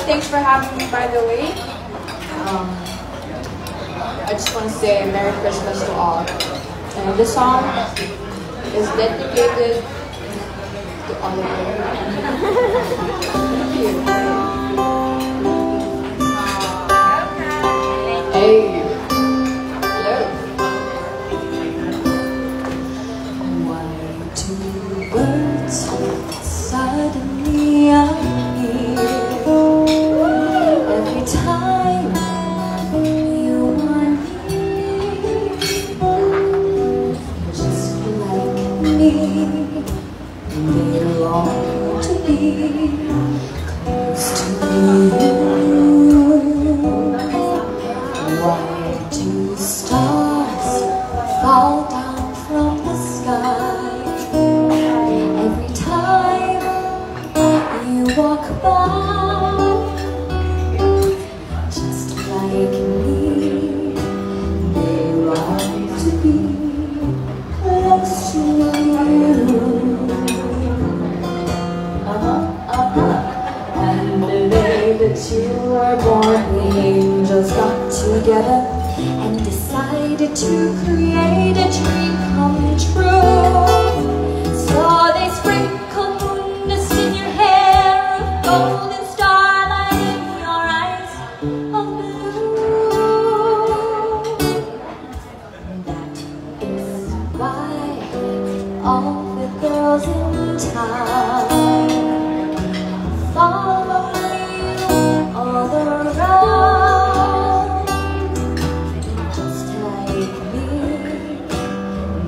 Thanks for having me, by the way. I just want to say Merry Christmas to all. And this song is dedicated to all of you. Thank you. Hey. Hello. Why two birds suddenly appear every time you want me? Just like me, they long to be close to you. Why do stars fall down from the sky every time you walk by? Just like me, they long to be close to you. And the day that you were born, the angels got together and decided to create a dream come true. So they sprinkled moon dust in your hair, a golden starlight in your eyes of blue. That is why all the girls in town follow you all around. Just like me,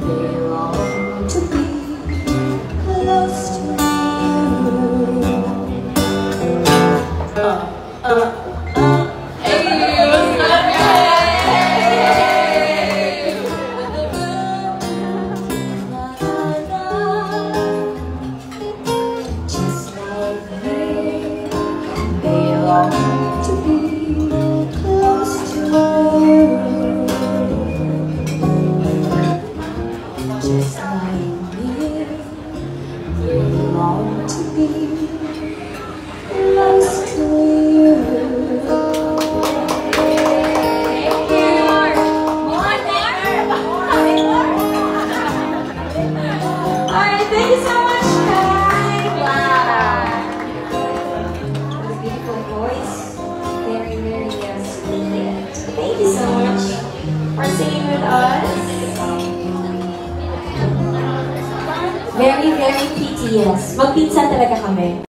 they long to be close to you. Just like me, they long to be close to you. Just like me, they long to be close to you. Alright, thank you so much, guys. Wow. What a beautiful voice. Very, very sweet. Thank you so much for singing with us. Very, very PTS. Mag-pizza talaga kami.